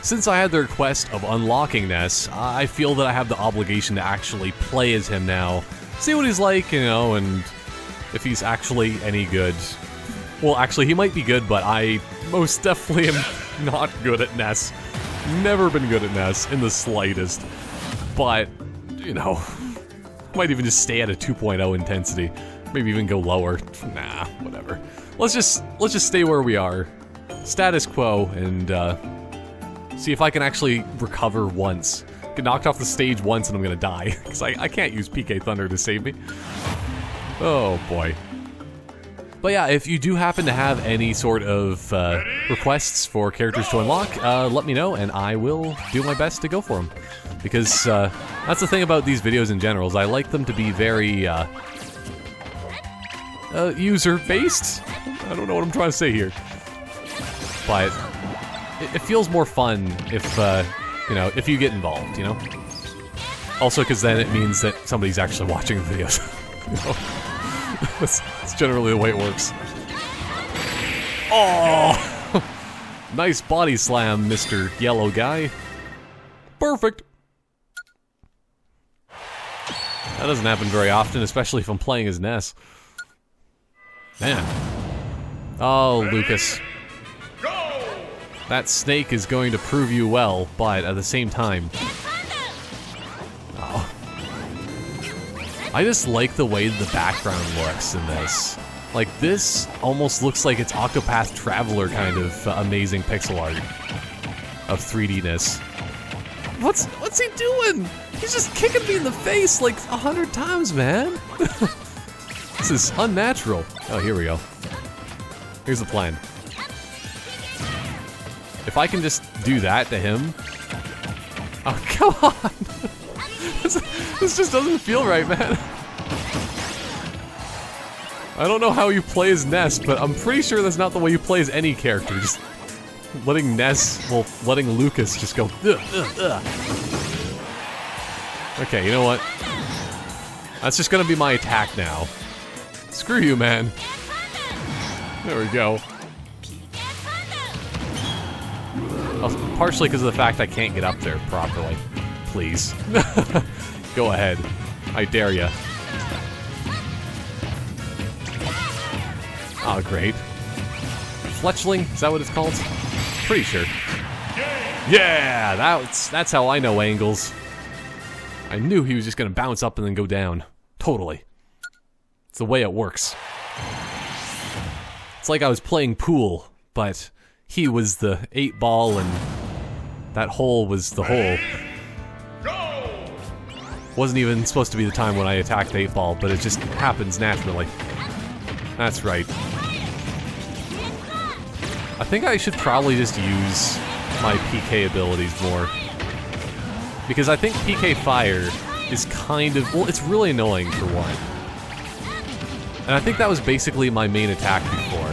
since I had the request of unlocking Ness, I feel that I have the obligation to actually play as him now. See what he's like, you know, and if he's actually any good. Well, actually, he might be good, but I most definitely am not good at Ness. Never been good at Ness in the slightest. But, you know, might even just stay at a 2.0 intensity. Maybe even go lower. Nah, whatever. Let's just stay where we are. Status quo, and see if I can actually recover once. Get knocked off the stage once and I'm gonna die. Because I can't use PK Thunder to save me. Oh boy. But yeah, if you do happen to have any sort of requests for characters to unlock, let me know and I will do my best to go for them. Because that's the thing about these videos in general, is I like them to be very user-based? I don't know what I'm trying to say here. But it feels more fun if, you know, if you get involved, you know? Also, because then it means that somebody's actually watching the videos. You know? That's generally the way it works. Oh! Nice body slam, Mr. Yellow Guy. Perfect! That doesn't happen very often, especially if I'm playing as Ness. Man. Oh, Lucas. That snake is going to prove you well, but at the same time... Oh. I just like the way the background looks in this. Like, this almost looks like it's Octopath Traveler kind of amazing pixel art of 3D-ness. What's he doing? He's just kicking me in the face like 100 times, man. This is unnatural. Oh, here we go. Here's the plan. If I can just do that to him... Oh, come on! This just doesn't feel right, man. I don't know how you play as Ness, but I'm pretty sure that's not the way you play as any character. Just letting Ness, well, letting Lucas just go... Okay, you know what? That's just gonna be my attack now. Screw you, man. There we go. Partially because of the fact I can't get up there properly. Please. Go ahead. I dare ya. Oh, great. Fletchling? Is that what it's called? Pretty sure. Yeah! That's how I know angles. I knew he was just gonna bounce up and then go down. Totally. It's the way it works. It's like I was playing pool, but he was the 8-ball and that hole was the hole. Wasn't even supposed to be the time when I attacked 8-ball, but it just happens naturally. That's right. I think I should probably just use my PK abilities more. Because I think PK Fire is kind of... well, it's really annoying for one. And I think that was basically my main attack before,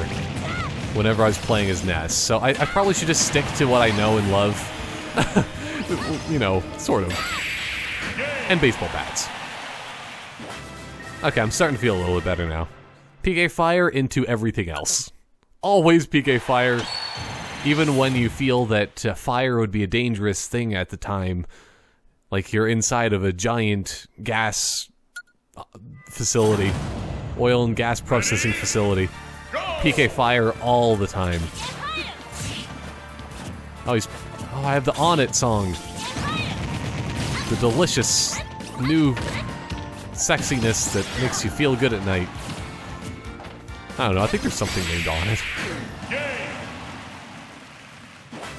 whenever I was playing as Ness. So I probably should just stick to what I know and love. You know, sort of. And baseball bats. Okay, I'm starting to feel a little bit better now. PK Fire into everything else. Always PK Fire. Even when you feel that fire would be a dangerous thing at the time. Like you're inside of a giant gas facility. Oil and gas processing facility. PK Fire all the time. Oh, I have the On It song. The delicious new sexiness that makes you feel good at night. I don't know, I think there's something named On It.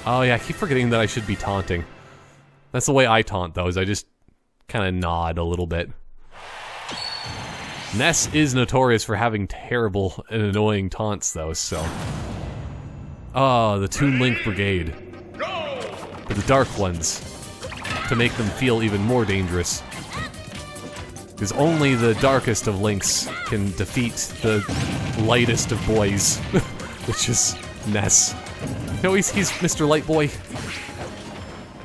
Oh yeah, I keep forgetting that I should be taunting. That's the way I taunt, though, is I just kind of nod a little bit. Ness is notorious for having terrible and annoying taunts, though, so... Oh, the Toon Link Brigade. But the dark ones. To make them feel even more dangerous. Because only the darkest of Links can defeat the lightest of boys. Which is Ness. No, he's Mr. Light Boy.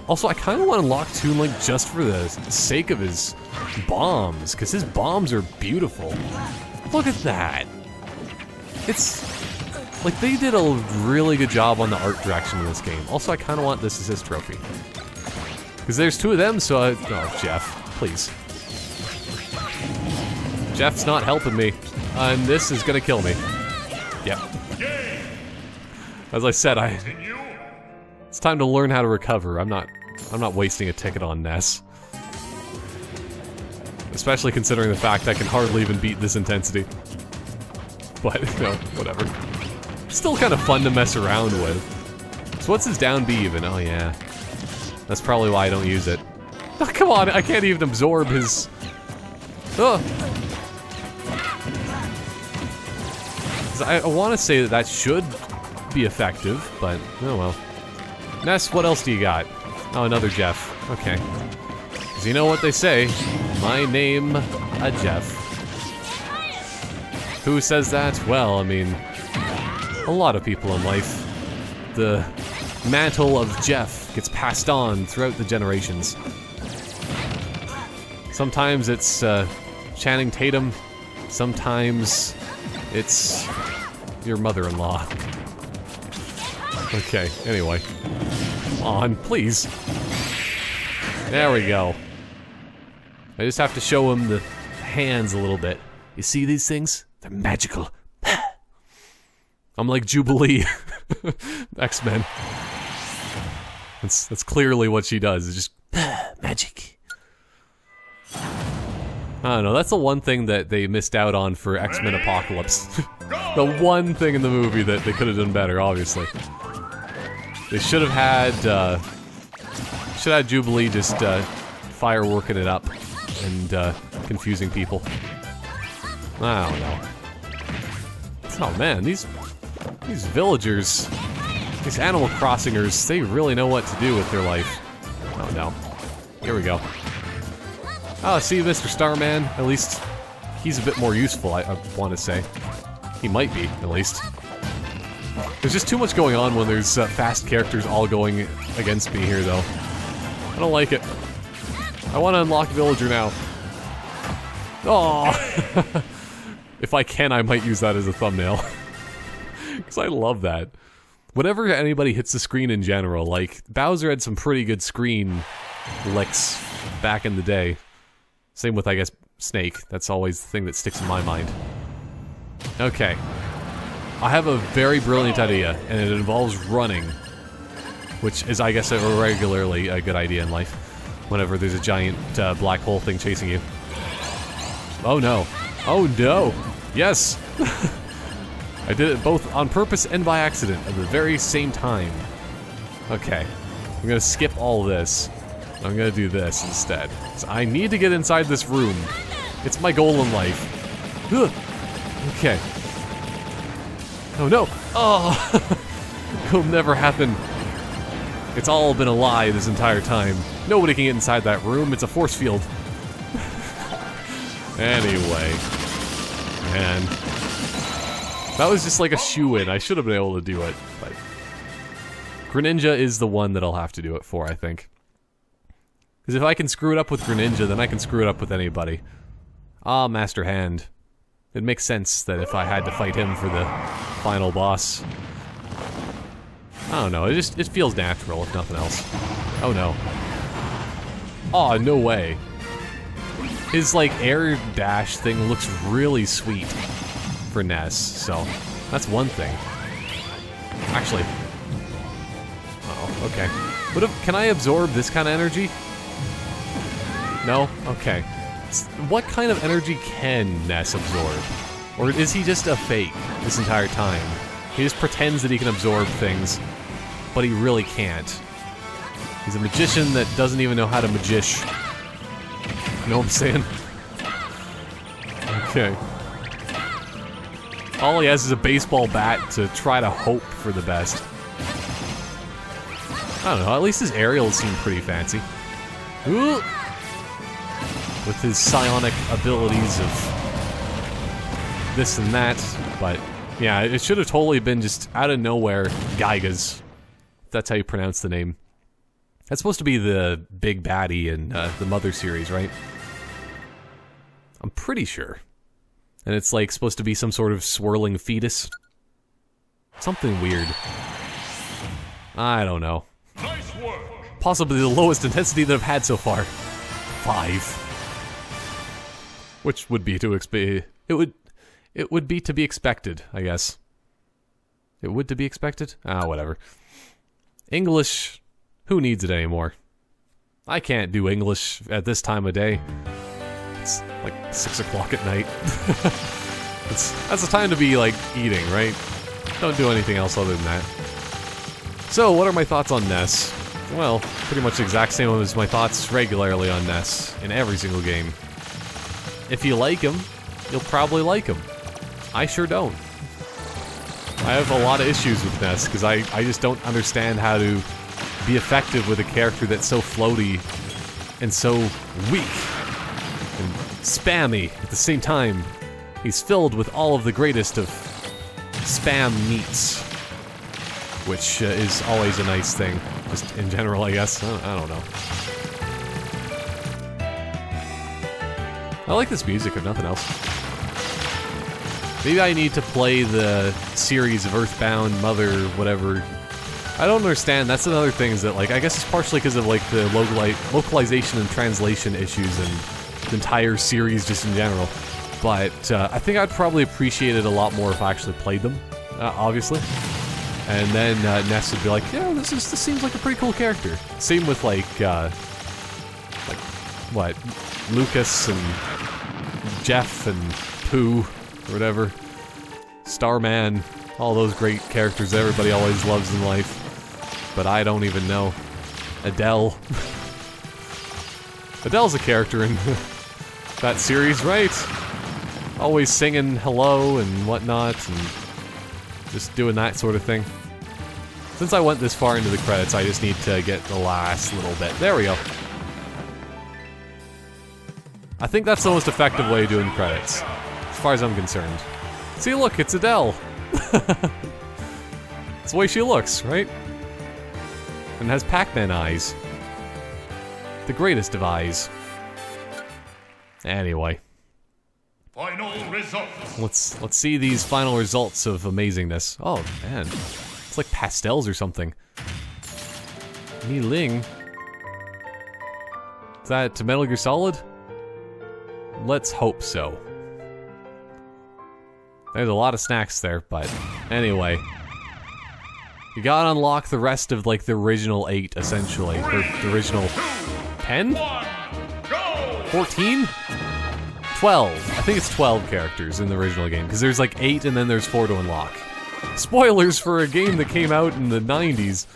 Also, I kind of want to unlock Toon Link just for the sake of his bombs, because his bombs are beautiful. Look at that. It's Like, they did a really good job on the art direction in this game. Also, I kind of want this as his trophy. Because there's two of them, so oh, Jeff, please. Jeff's not helping me. And this is gonna kill me. Yep. As I said, it's time to learn how to recover. I'm not wasting a ticket on Ness. Especially considering the fact I can hardly even beat this intensity. But, you know, whatever. Still kind of fun to mess around with. So what's his down B even? Oh yeah. That's probably why I don't use it. Oh, come on, I can't even absorb his... Oh. I want to say that that should be effective, but oh well. Ness, what else do you got? Oh, another Jeff. Okay. Because you know what they say. My name, a Jeff. Who says that? Well, I mean, a lot of people in life. The mantle of Jeff gets passed on throughout the generations. Sometimes it's Channing Tatum. Sometimes it's your mother-in-law. Okay, anyway. Come on, please. There we go. I just have to show him the hands a little bit. You see these things? They're magical. I'm like Jubilee. X-Men. That's clearly what she does. It's just magic. I don't know, that's the one thing that they missed out on for X-Men Apocalypse. The one thing in the movie that they could have done better, obviously. They should have had Jubilee just fireworking it up and confusing people. I don't know. Oh man, these villagers, these Animal Crossingers, they really know what to do with their life. Oh no. Here we go. Oh, see, Mr. Starman, at least he's a bit more useful, I want to say. He might be, at least. There's just too much going on when there's fast characters all going against me here, though. I don't like it. I want to unlock Villager now. Oh! If I can, I might use that as a thumbnail. Because I love that. Whenever anybody hits the screen in general, like, Bowser had some pretty good screen licks back in the day. Same with, I guess, Snake. That's always the thing that sticks in my mind. Okay. I have a very brilliant idea, and it involves running. Which is, I guess, regularly a good idea in life. Whenever there's a giant black hole thing chasing you. Oh no. Oh no! Yes! I did it both on purpose and by accident at the very same time. Okay. I'm gonna skip all this. I'm gonna do this instead. So I need to get inside this room. It's my goal in life. Ugh. Okay. Oh no! Oh! It'll never happen. It's all been a lie this entire time. Nobody can get inside that room. It's a force field. Anyway. Man. That was just like a shoo-in. I should have been able to do it, but... Greninja is the one that I'll have to do it for, I think. Because if I can screw it up with Greninja, then I can screw it up with anybody. Ah, Master Hand. It makes sense that if I had to fight him for the final boss. I don't know, it feels natural, if nothing else. Oh no. Aw, no way. His, like, air dash thing looks really sweet for Ness, so that's one thing. Actually. Uh-oh, okay. Can I absorb this kind of energy? No? Okay. What kind of energy can Ness absorb? Or is he just a fake this entire time? He just pretends that he can absorb things, but he really can't. He's a magician that doesn't even know how to magish. You know what I'm saying? Okay. All he has is a baseball bat to try to hope for the best. I don't know, at least his aerials seem pretty fancy. Ooh! With his psionic abilities of this and that, but yeah, it should have totally been just out of nowhere Gygas. That's how you pronounce the name. That's supposed to be the big baddie in the Mother series, right? I'm pretty sure. And it's like supposed to be some sort of swirling fetus. Something weird. I don't know. Nice work. Possibly the lowest intensity that I've had so far. 5. Which would be to expect. It would be to be expected, I guess. It would to be expected? Ah, whatever. English, who needs it anymore? I can't do English at this time of day. It's like 6 o'clock at night. That's the time to be, like, eating, right? Don't do anything else other than that. So, what are my thoughts on Ness? Well, pretty much the exact same as my thoughts regularly on Ness in every single game. If you like him, you'll probably like him. I sure don't. I have a lot of issues with Ness, because I just don't understand how to be effective with a character that's so floaty and so weak and spammy at the same time. He's filled with all of the greatest of spam meats, which is always a nice thing, just in general, I guess. I don't know. I like this music, if nothing else. Maybe I need to play the series of Earthbound, Mother, whatever. I don't understand. That's another thing, is that, like, I guess it's partially because of, like, the localization and translation issues and the entire series just in general. But I think I'd probably appreciate it a lot more if I actually played them, obviously. And then Ness would be like, yeah, this seems like a pretty cool character. Same with, like what? Lucas and Jeff and Pooh, or whatever. Starman, all those great characters everybody always loves in life. But I don't even know. Adele. Adele's a character in that series, right? Always singing hello and whatnot, and just doing that sort of thing. Since I went this far into the credits, I just need to get the last little bit. There we go. I think that's the most effective way of doing credits, as far as I'm concerned. See, look, it's Adele. It's the way she looks, right? And has Pac-Man eyes. The greatest of eyes. Anyway. Final results. Let's see these final results of amazingness. Oh man, it's like pastels or something. Mi Ling. Is that Metal Gear Solid? Let's hope so. There's a lot of snacks there, but anyway. You gotta unlock the rest of, like, the original 8, essentially. Or the original 10? 14? 12. I think it's 12 characters in the original game, because there's, like, 8 and then there's 4 to unlock. Spoilers for a game that came out in the 90s.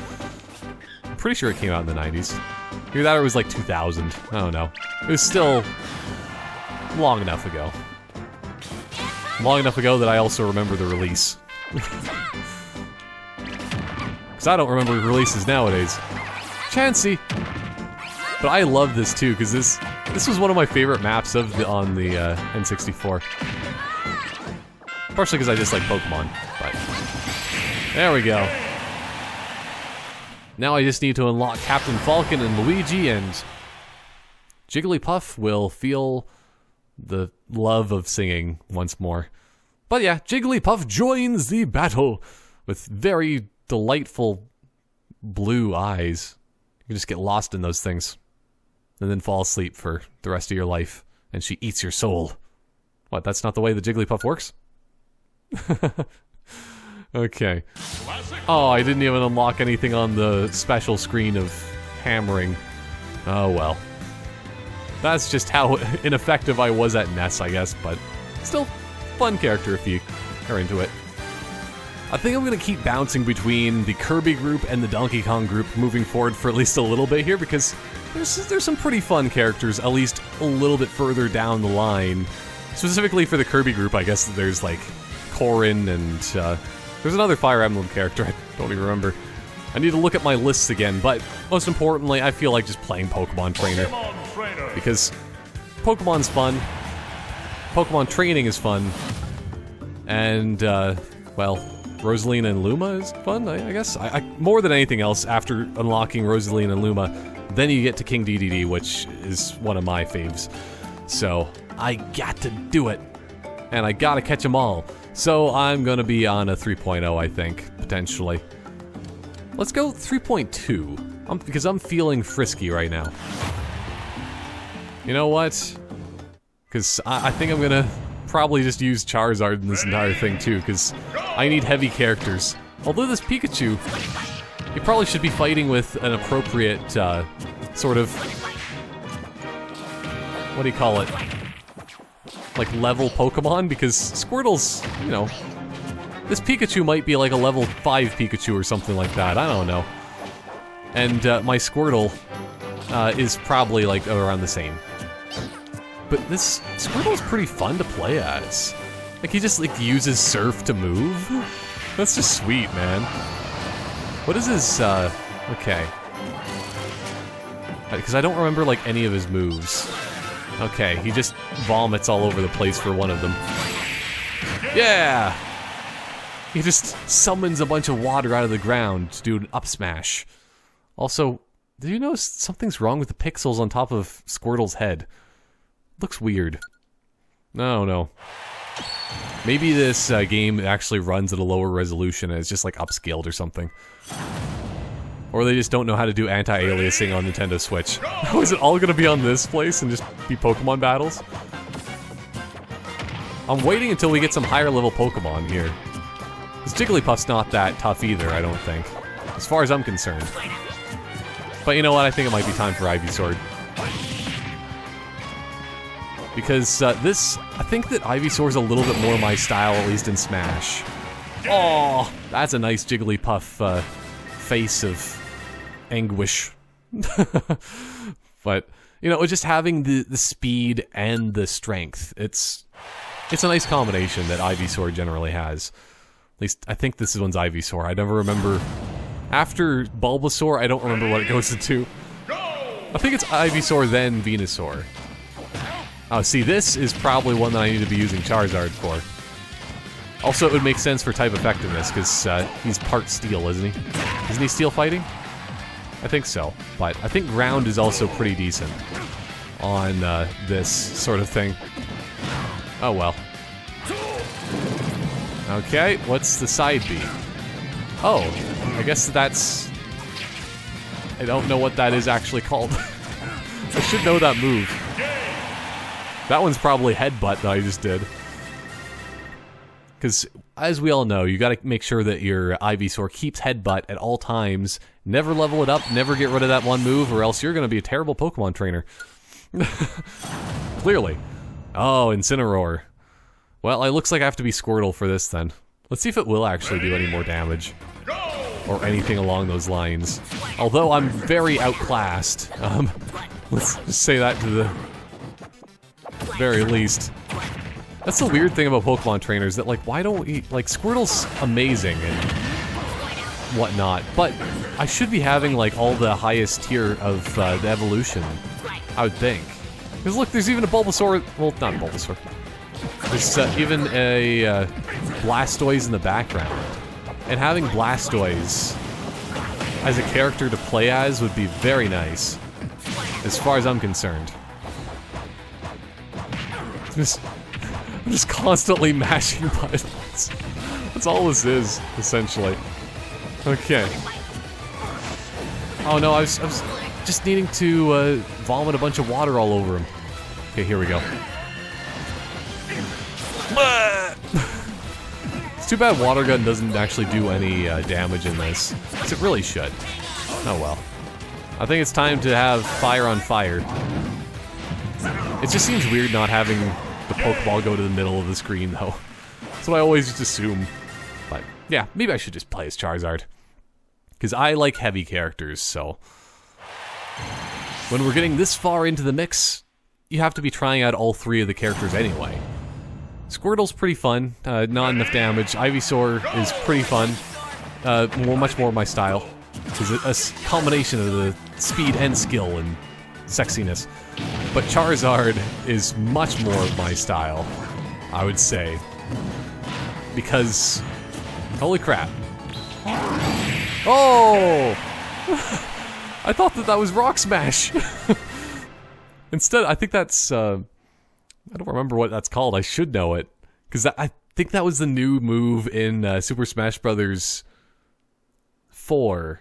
I'm pretty sure it came out in the 90s. Either that or it was, like, 2000. I don't know. It was still long enough ago. Long enough ago that I also remember the release. Because I don't remember releases nowadays. Chansey! But I love this too, because this was one of my favorite maps on the N64. Partially because I just like Pokemon, but... There we go. Now I just need to unlock Captain Falcon and Luigi, and Jigglypuff will feel the love of singing once more. But yeah, Jigglypuff joins the battle with very delightful blue eyes. You can just get lost in those things and then fall asleep for the rest of your life, and she eats your soul. What, that's not the way the Jigglypuff works? Okay. Oh, I didn't even unlock anything on the special screen of hammering. Oh well. That's just how ineffective I was at Ness, I guess, but still fun character if you are into it. I think I'm going to keep bouncing between the Kirby group and the Donkey Kong group moving forward for at least a little bit here, because there's some pretty fun characters, at least a little bit further down the line. Specifically for the Kirby group, I guess there's like Corrin and there's another Fire Emblem character, I don't even remember. I need to look at my lists again, but most importantly, I feel like just playing Pokemon Trainer. Because Pokemon's fun, Pokemon training is fun, and, well, Rosalina and Luma is fun, I guess. More than anything else, after unlocking Rosalina and Luma, then you get to King Dedede, which is one of my faves. So, I got to do it. and I gotta catch them all. So I'm gonna be on a 3.0, I think, potentially. Let's go 3.2, because I'm feeling frisky right now. You know what? Because I think I'm gonna probably just use Charizard in this entire thing too, because I need heavy characters. Although this Pikachu, you probably should be fighting with an appropriate, sort of... what do you call it? Like, level Pokemon? Because Squirtle's, you know... this Pikachu might be like a level 5 Pikachu or something like that, I don't know. And, my Squirtle, is probably, like, around the same. But this Squirtle's pretty fun to play as. Like, he just, like, uses Surf to move? That's just sweet, man. What is his, okay. Because I don't remember, like, any of his moves. Okay, he just vomits all over the place for one of them. Yeah! He just summons a bunch of water out of the ground to do an up smash. Also, did you notice something's wrong with the pixels on top of Squirtle's head? Looks weird. No. Maybe this game actually runs at a lower resolution and it's just like upscaled or something. Or they just don't know how to do anti-aliasing on Nintendo Switch. Is it all gonna be on this place and just be Pokemon battles? I'm waiting until we get some higher level Pokemon here. This Jigglypuff's not that tough either, I don't think. As far as I'm concerned. But you know what, I think it might be time for Ivysaur. Because this, I think that Ivysaur's a little bit more my style, at least in Smash. Oh, that's a nice Jigglypuff face of anguish. But, you know, just having the speed and the strength, it's a nice combination that Ivysaur generally has. At least, I think this one's Ivysaur. I never remember... after Bulbasaur, I don't remember what it goes into. I think it's Ivysaur, then Venusaur. Oh, see, this is probably one that I need to be using Charizard for. Also, it would make sense for type effectiveness, because he's part Steel, isn't he? Isn't he Steel fighting? I think so, but I think Ground is also pretty decent on this sort of thing. Oh well. Okay, what's the side B? Oh, I guess that's... I don't know what that is actually called. I should know that move. That one's probably Headbutt that I just did. Because, as we all know, you gotta make sure that your Ivysaur keeps Headbutt at all times. Never level it up, never get rid of that one move, or else you're gonna be a terrible Pokemon trainer. Clearly. Oh, Incineroar. Well, it looks like I have to be Squirtle for this then. Let's see if it will actually do any more damage. Or anything along those lines. Although I'm very outclassed. Let's just say that to the very least. That's the weird thing about Pokemon trainers, that like, why don't we, like, Squirtle's amazing and whatnot, but I should be having like all the highest tier of the evolution, I would think. Because look, there's even a Bulbasaur, well, not a Bulbasaur. There's even a Blastoise in the background. And having Blastoise as a character to play as would be very nice, as far as I'm concerned. I'm just constantly mashing buttons. That's all this is, essentially. Okay. Oh no, I was just needing to vomit a bunch of water all over him. Okay, here we go. It's too bad Water Gun doesn't actually do any damage in this, because it really should. Oh well. I think it's time to have Fire on Fire. It just seems weird not having the Pokeball go to the middle of the screen, though. That's what I always just assume. But, yeah, maybe I should just play as Charizard. Because I like heavy characters, so... when we're getting this far into the mix, you have to be trying out all three of the characters anyway. Squirtle's pretty fun, not enough damage. Ivysaur is pretty fun, much more my style. It's a combination of the speed and skill and sexiness. But Charizard is much more of my style, I would say. Because, holy crap. Oh! I thought that was Rock Smash! Instead, I think that's, I don't remember what that's called, I should know it. Because I think that was the new move in Super Smash Bros. 4.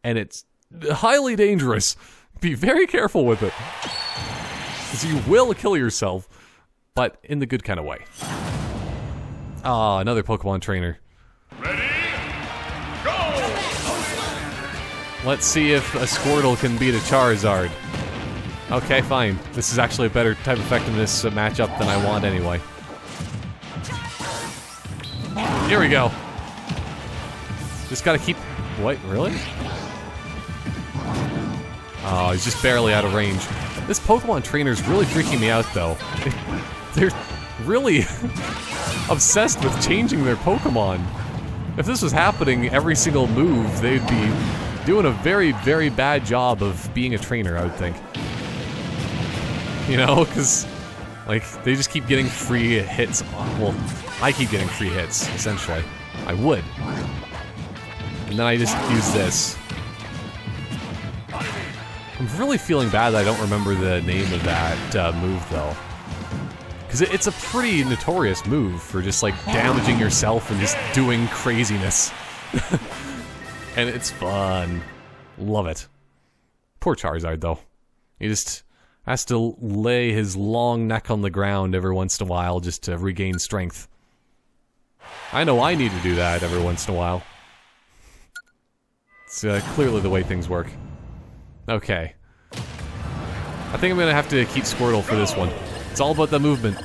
And it's highly dangerous. Be very careful with it. Because you will kill yourself, but in the good kind of way. Ah, another Pokemon trainer. Ready? Go! Let's see if a Squirtle can beat a Charizard. Okay, fine. This is actually a better type of effectiveness matchup than I want anyway. Here we go. Just gotta keep... Wait, really? Oh, he's just barely out of range. This Pokemon trainer's really freaking me out, though. They're really obsessed with changing their Pokemon. If this was happening every single move, they'd be doing a very, very bad job of being a trainer, I would think. You know, because, like, they just keep getting free hits. Well, I keep getting free hits, essentially. I would. And then I just use this. I'm really feeling bad that I don't remember the name of that move, though. Because it's a pretty notorious move for just, like, damaging yourself and just doing craziness. And it's fun. Love it. Poor Charizard, though. He just has to lay his long neck on the ground every once in a while just to regain strength. I know I need to do that every once in a while. It's clearly the way things work. Okay. I think I'm gonna have to keep Squirtle for this one. It's all about the movement.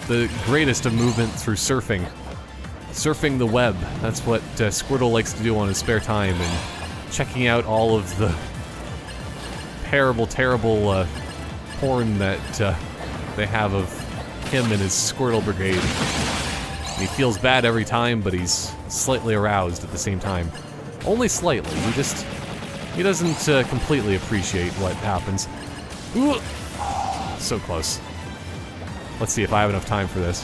The greatest of movement through surfing. Surfing the web. That's what Squirtle likes to do on his spare time, and checking out all of the terrible porn that they have of him and his Squirtle brigade. And he feels bad every time, but he's slightly aroused at the same time. Only slightly. He doesn't completely appreciate what happens. Ooh. So close. Let's see if I have enough time for this.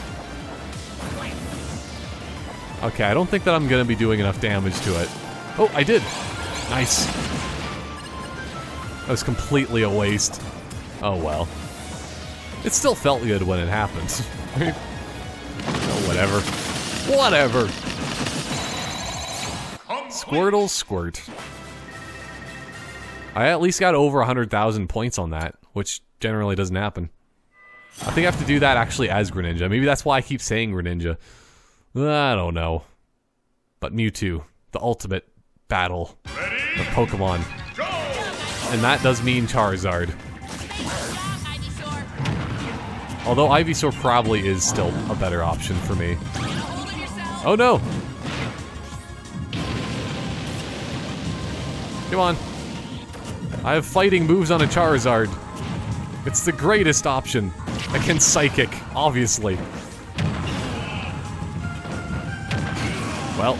Okay, I don't think that I'm gonna be doing enough damage to it. Oh, I did! Nice. That was completely a waste. Oh well. It still felt good when it happened. Oh, whatever. Whatever! Squirtle squirt. I at least got over 100,000 points on that, which generally doesn't happen. I think I have to do that actually as Greninja. Maybe that's why I keep saying Greninja. I don't know. But Mewtwo, the ultimate battle of Pokemon. And that does mean Charizard. Although Ivysaur probably is still a better option for me. Oh no! Come on. I have fighting moves on a Charizard. It's the greatest option. Against Psychic, obviously. Well,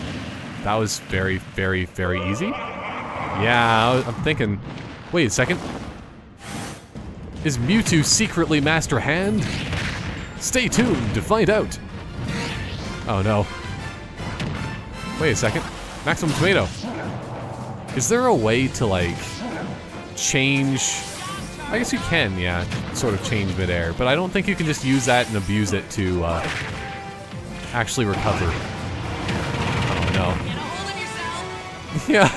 that was very, very, very easy. Yeah, I'm thinking... Wait a second. Is Mewtwo secretly Master Hand? Stay tuned to find out. Oh no. Wait a second. Maximum Tomato. Is there a way to, like, change... I guess you can, yeah, sort of change midair, but I don't think you can just use that and abuse it to, actually recover. Oh no. Yeah,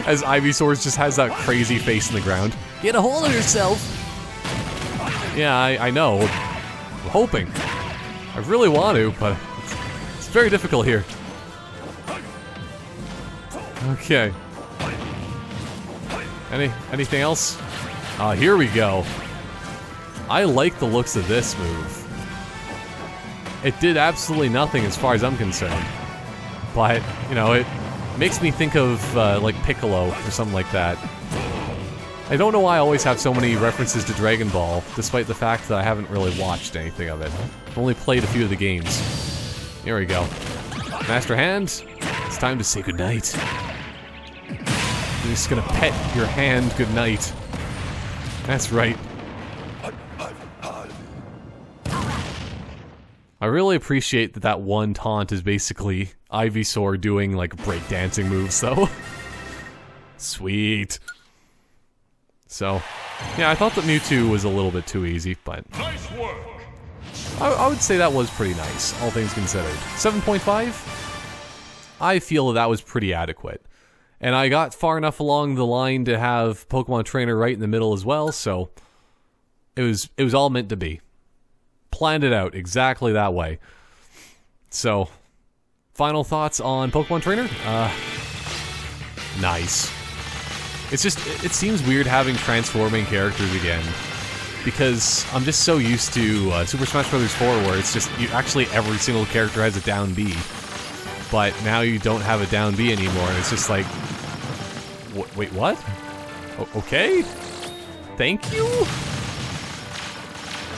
as Ivysaur just has that crazy face in the ground. Get a hold of yourself! Yeah, I know. I'm hoping. I really want to, but it's very difficult here. Okay. Anything else? Here we go. I like the looks of this move. It did absolutely nothing as far as I'm concerned. But, you know, it makes me think of, like, Piccolo or something like that. I don't know why I always have so many references to Dragon Ball, despite the fact that I haven't really watched anything of it. I've only played a few of the games. Here we go. Master Hand, it's time to say goodnight. I'm just gonna pet your hand goodnight. That's right. I really appreciate that that one taunt is basically Ivysaur doing, like, breakdancing moves, though. Sweet. So, yeah, I thought that Mewtwo was a little bit too easy, but... Nice work. I would say that was pretty nice, all things considered. 7.5? I feel that was pretty adequate. And I got far enough along the line to have Pokemon Trainer right in the middle as well, so it was all meant to be. Planned it out exactly that way. So, final thoughts on Pokemon Trainer? Nice. It's just, it seems weird having transforming characters again, because I'm just so used to Super Smash Bros. 4 where it's just, actually every single character has a down B. But now you don't have a down B anymore, and it's just like, wait, what? Okay? Thank you?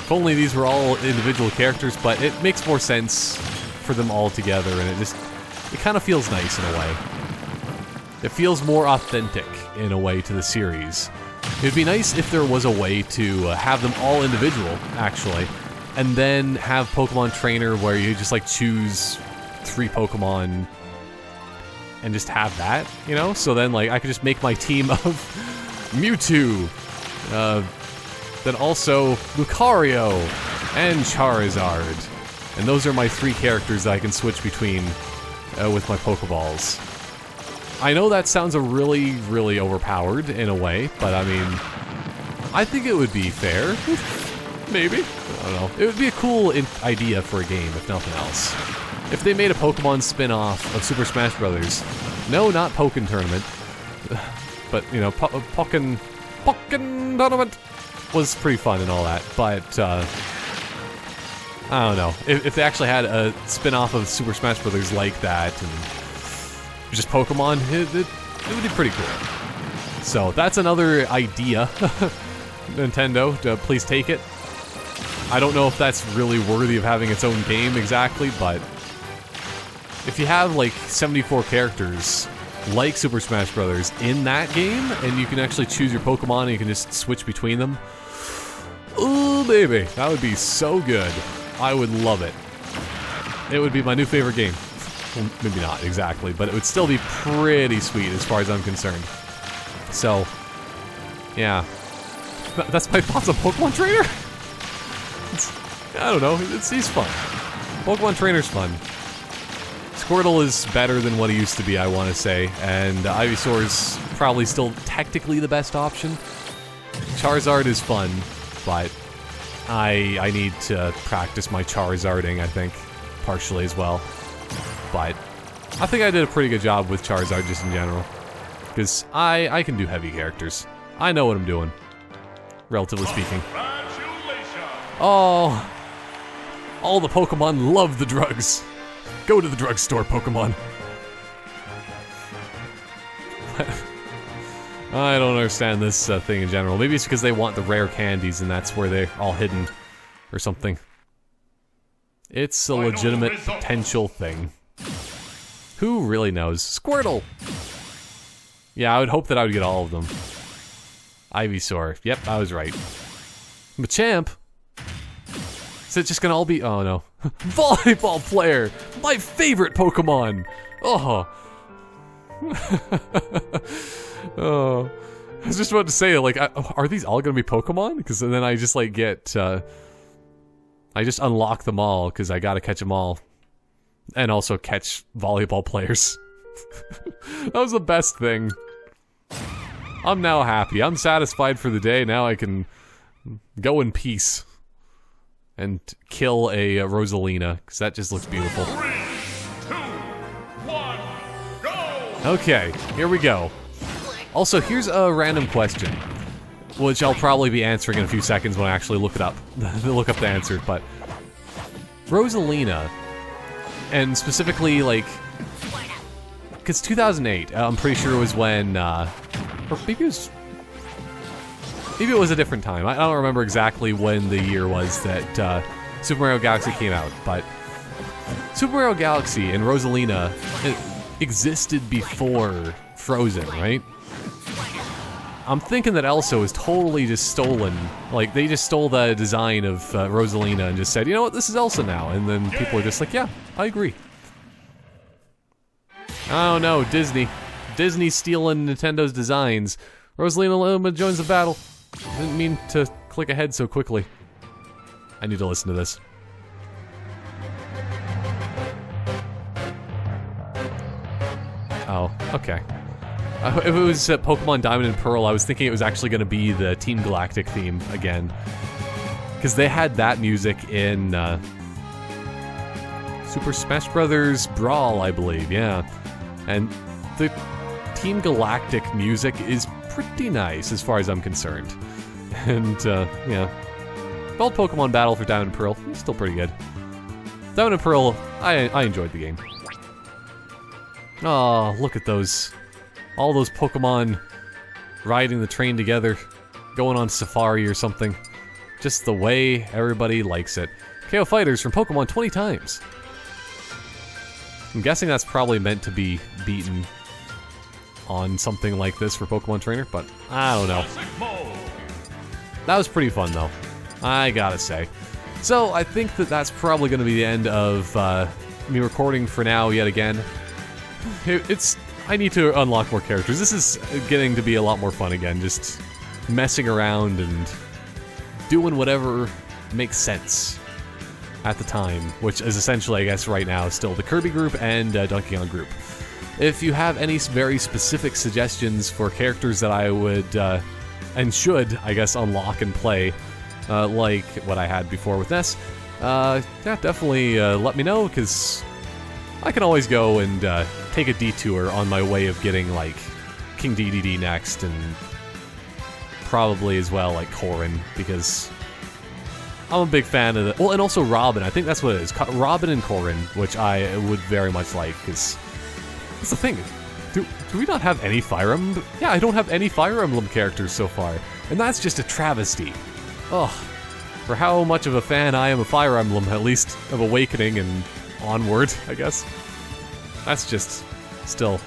If only these were all individual characters, but it makes more sense for them all together, and it kind of feels nice in a way. It feels more authentic in a way to the series. It'd be nice if there was a way to have them all individual, actually, and then have Pokemon Trainer where you just like choose 3 Pokemon and just have that, you know? So then, like, I could just make my team of Mewtwo, then also Lucario and Charizard. And those are my 3 characters that I can switch between with my Pokeballs. I know that sounds really, really overpowered in a way, but I mean, I think it would be fair. Maybe. I don't know. It would be a cool idea for a game, if nothing else. If they made a Pokemon spin-off of Super Smash Bros. No, not Pokken Tournament. But, you know, Pokken Tournament was pretty fun and all that. But, I don't know. If they actually had a spin-off of Super Smash Bros. Like that, and just Pokemon, it would be pretty cool. So, that's another idea. Nintendo, please take it. I don't know if that's really worthy of having its own game exactly, but if you have like 74 characters like Super Smash Bros. In that game, and you can actually choose your Pokemon and you can just switch between them, ooh baby, that would be so good. I would love it. It would be my new favorite game. Well, maybe not exactly, but it would still be pretty sweet as far as I'm concerned. So, yeah. That's my thoughts on Pokemon Trainer? I don't know, he's fun. Pokemon Trainer's fun. Squirtle is better than what he used to be, I want to say, and Ivysaur's probably still technically the best option. Charizard is fun, but I need to practice my Charizarding, I think, partially as well. But I think I did a pretty good job with Charizard just in general, because I can do heavy characters. I know what I'm doing, relatively speaking. Oh, all the Pokemon love the drugs. Go to the drugstore, Pokemon. I don't understand this thing in general. Maybe it's because they want the rare candies and that's where they're all hidden or something. It's a legitimate potential thing. Who really knows? Squirtle! Yeah, I would hope that I would get all of them. Ivysaur. Yep, I was right. Machamp! Is it just gonna all be— oh no. Volleyball player! My favorite Pokemon! Oh. Oh. I was just about to say, like, are these all gonna be Pokemon? Because then I just, like, get, I just unlock them all, because I gotta catch them all. And also catch volleyball players. That was the best thing. I'm now happy. I'm satisfied for the day. Now I can go in peace. And kill a Rosalina, because that just looks beautiful. 3, 2, 1, go! Okay, here we go. Also, here's a random question, which I'll probably be answering in a few seconds when I actually look it up. Look up the answer, but Rosalina, and specifically, like, because 2008, I'm pretty sure it was when, or maybe it was a different time. I don't remember exactly when the year was that Super Mario Galaxy came out, but Super Mario Galaxy and Rosalina existed before Frozen, right? I'm thinking that Elsa was totally just stolen. Like, they just stole the design of Rosalina and just said, you know what, this is Elsa now. And then people are just like, yeah, I agree. Oh no, Disney. Disney's stealing Nintendo's designs. Rosalina Luma joins the battle. Didn't mean to click ahead so quickly. I need to listen to this. Oh, okay. If it was Pokemon Diamond and Pearl, I was thinking it was actually going to be the Team Galactic theme again. Because they had that music in Super Smash Bros. Brawl, I believe, yeah. And the Team Galactic music is pretty nice as far as I'm concerned. And, yeah. Bald Pokemon Battle for Diamond and Pearl, it's still pretty good. Diamond and Pearl, I enjoyed the game. Oh, look at those. All those Pokemon riding the train together, going on safari or something. Just the way everybody likes it. KO Fighters from Pokemon 20 times. I'm guessing that's probably meant to be beaten on something like this for Pokemon Trainer, but I don't know. That was pretty fun, though. I gotta say. So, I think that that's probably going to be the end of me recording for now, yet again. I need to unlock more characters. This is getting to be a lot more fun again, just messing around and doing whatever makes sense at the time, which is essentially, I guess, right now, still the Kirby group and Donkey Kong group. If you have any very specific suggestions for characters that I would, and should, I guess, unlock and play, like what I had before with Ness, yeah, definitely let me know, because I can always go and take a detour on my way of getting, like, King DDD next, and probably as well, like, Corrin, because I'm a big fan of the... Well, and also Robin, I think that's what it is. Robin and Corrin, which I would very much like, because... That's the thing. Do we not have any Fire Emblem? Yeah, I don't have any Fire Emblem characters so far, and that's just a travesty. Ugh. For how much of a fan I am of Fire Emblem, at least of Awakening and onward, I guess. That's just still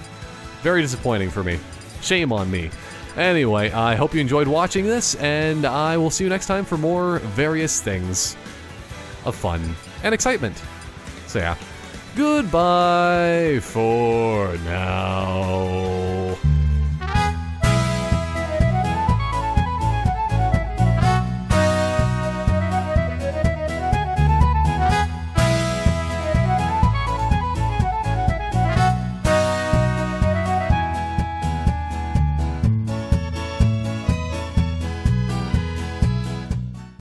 very disappointing for me. Shame on me. Anyway, I hope you enjoyed watching this, and I will see you next time for more various things of fun and excitement. So yeah, goodbye for now.